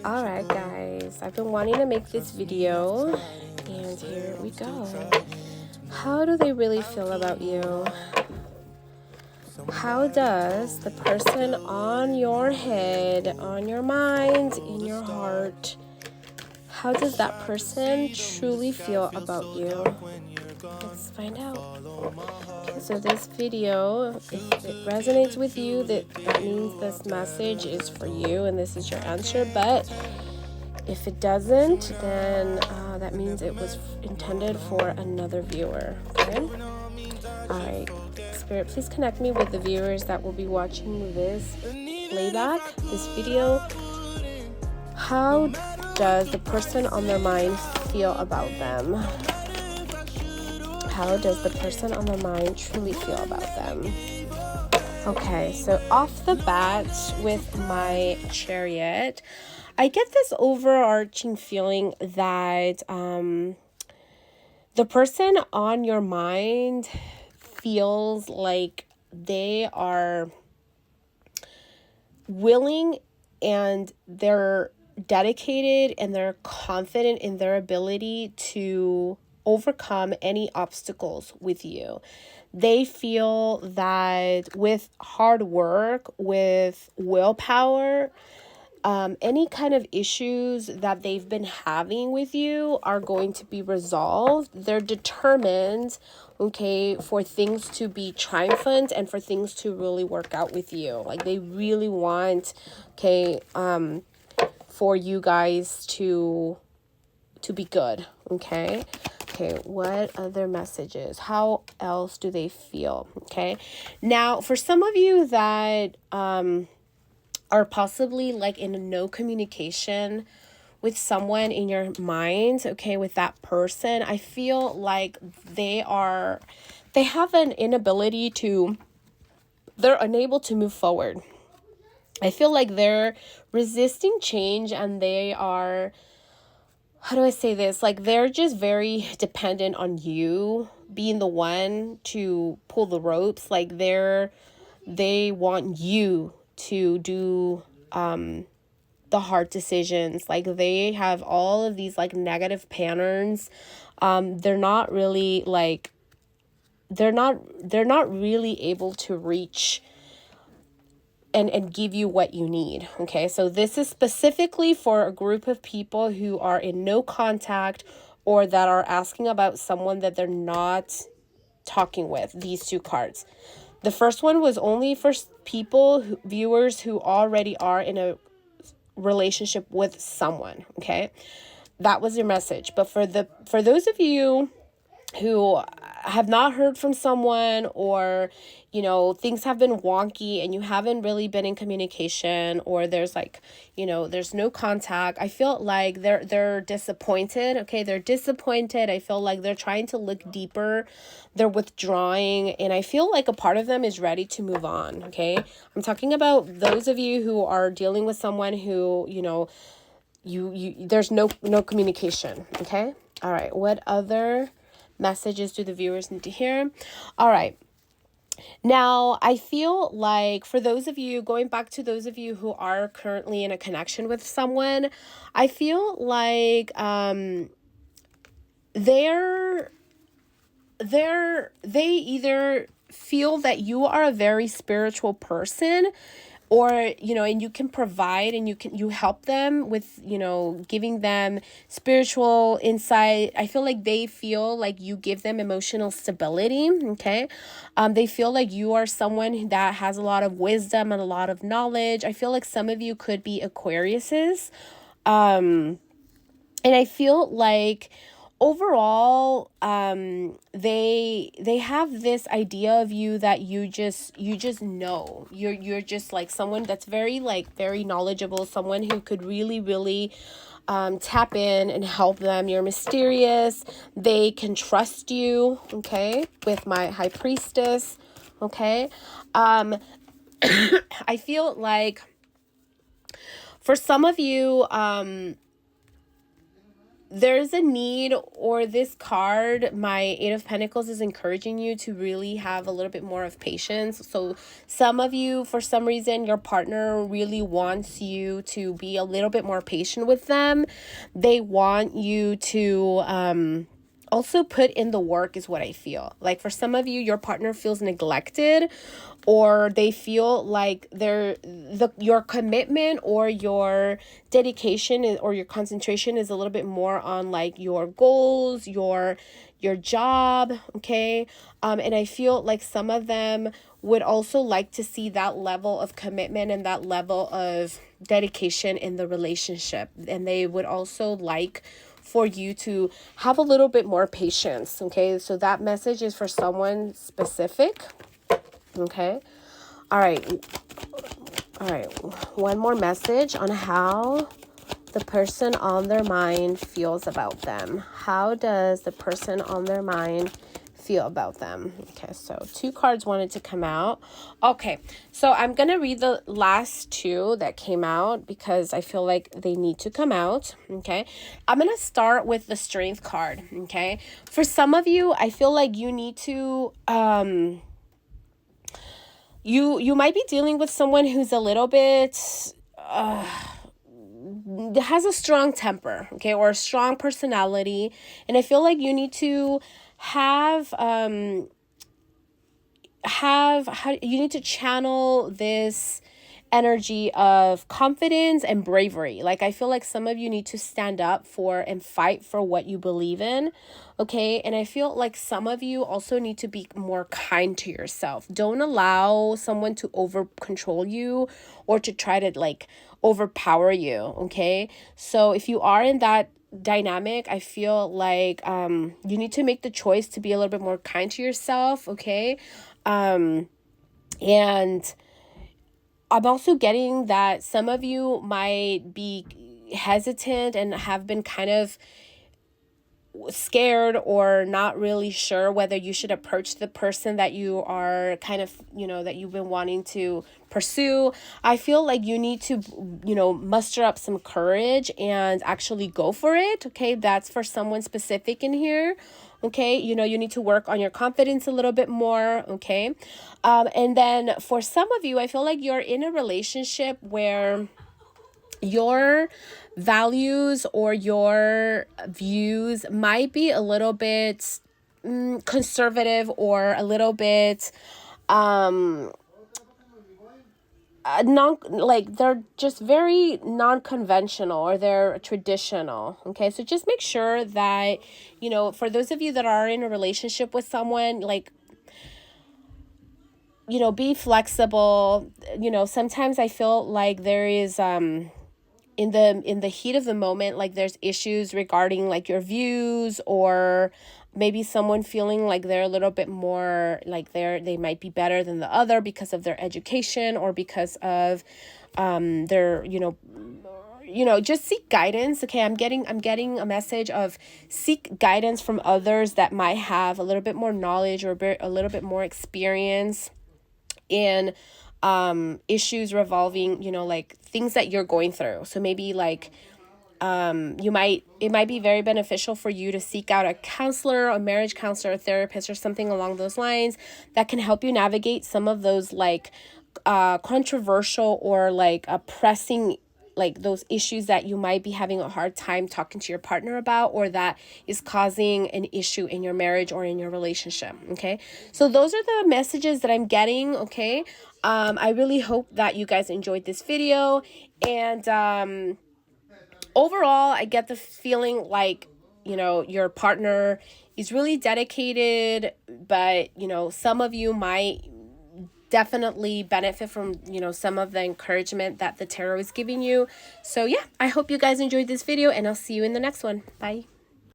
Alright guys, I've been wanting to make this video and here we go. How do they really feel about you? How does the person on your head, on your mind, in your heart, how does that person truly feel about you? Let's find out. Okay, so this video, if it resonates with you, that means this message is for you and this is your answer. But if it doesn't, then that means it was intended for another viewer. Okay? Alright, Spirit, please connect me with the viewers that will be watching this playback, this video. How does the person on their mind feel about them? How does the person on their mind truly feel about them? Okay, so off the bat with my Chariot, I get this overarching feeling that the person on your mind feels like they are willing and they're dedicated and they're confident in their ability to overcome any obstacles with you. They feel that with hard work, with willpower, any kind of issues that they've been having with you are going to be resolved. They're determined, okay, for things to be triumphant and for things to really work out with you. Like they really want, okay, for you guys to be good, okay? Okay, what other messages? How else do they feel? Okay, now for some of you that are possibly like in a no communication with someone in your mind, okay, with that person, I feel like they have an inability to, they're unable to move forward. I feel like they're resisting change and they are, how do I say this? Like they're just very dependent on you being the one to pull the ropes. Like they want you to do the hard decisions. Like they have all of these like negative patterns. They're not really like they're not really able to reach and give you what you need. Okay, so this is specifically for a group of people who are in no contact or that are asking about someone that they're not talking with, these two cards. The first one was only for people, viewers who already are in a relationship with someone, okay? That was your message. But for those of you who have not heard from someone, or you know things have been wonky and you haven't really been in communication, or there's like, you know, there's no contact, I feel like they're disappointed. Okay, they're disappointed. I feel like they're trying to look deeper, they're withdrawing, and I feel like a part of them is ready to move on. Okay, I'm talking about those of you who are dealing with someone who, you know, you there's no communication. Okay, all right, what other messages do the viewers need to hear? All right, now I feel like for those of you, going back to those of you who are currently in a connection with someone, I feel like they either feel that you are a very spiritual person, or you know, and you can provide and you help them with, you know, giving them spiritual insight. I feel like they feel like you give them emotional stability. Okay, they feel like you are someone that has a lot of wisdom and a lot of knowledge. I feel like some of you could be Aquariuses, and I feel like overall they have this idea of you that you just know. You're just like someone that's very knowledgeable, someone who could really tap in and help them. You're mysterious, they can trust you. Okay, with my High Priestess. Okay, I feel like for some of you there's a need, or this card, my Eight of Pentacles, is encouraging you to really have a little bit more of patience. So some of you, for some reason, your partner really wants you to be a little bit more patient with them. They want you to also put in the work, is what I feel. Like for some of you, your partner feels neglected, or they feel like your commitment or your dedication or your concentration is a little bit more on like your goals, your job, okay? And I feel like some of them would also like to see that level of commitment and that level of dedication in the relationship. And they would also like for you to have a little bit more patience, okay? So that message is for someone specific, okay? All right. One more message on how the person on their mind feels about them. How does the person on their mind feel about them? Okay, so 2 cards wanted to come out. Okay, so I'm going to read the last 2 that came out because I feel like they need to come out, okay? I'm going to start with the Strength card, okay? For some of you, I feel like you need to you might be dealing with someone who's a little bit has a strong temper, okay, or a strong personality, and I feel like you need to have you need to channel this energy of confidence and bravery. Like I feel like some of you need to stand up for and fight for what you believe in, okay? And I feel like some of you also need to be more kind to yourself. Don't allow someone to over control you or to try to like overpower you, okay? So if you are in that dynamic, I feel like you need to make the choice to be a little bit more kind to yourself, okay? And I'm also getting that some of you might be hesitant and have been kind of scared or not really sure whether you should approach the person that you are kind of, that you've been wanting to pursue. I feel like you need to, muster up some courage and actually go for it. Okay. That's for someone specific in here. Okay. You need to work on your confidence a little bit more. Okay. And then for some of you, I feel like you're in a relationship where your values or your views might be a little bit conservative or a little bit they're just very non-conventional or they're traditional. Okay, so just make sure that for those of you that are in a relationship with someone, like be flexible. Sometimes I feel like there is in the heat of the moment, like there's issues regarding like your views, or maybe someone feeling like they're a little bit more like they might be better than the other because of their education or because of their just seek guidance. Okay, I'm getting a message of seek guidance from others that might have a little bit more knowledge or a little bit more experience in issues revolving, like things that you're going through. So maybe like it might be very beneficial for you to seek out a counselor, a marriage counselor, a therapist, or something along those lines that can help you navigate some of those like controversial or like pressing, like those issues that you might be having a hard time talking to your partner about, or that is causing an issue in your marriage or in your relationship. Okay, so those are the messages that I'm getting. Okay, I really hope that you guys enjoyed this video, and overall I get the feeling like your partner is really dedicated, but some of you might definitely benefit from some of the encouragement that the tarot is giving you. So yeah, I hope you guys enjoyed this video, and I'll see you in the next one. Bye.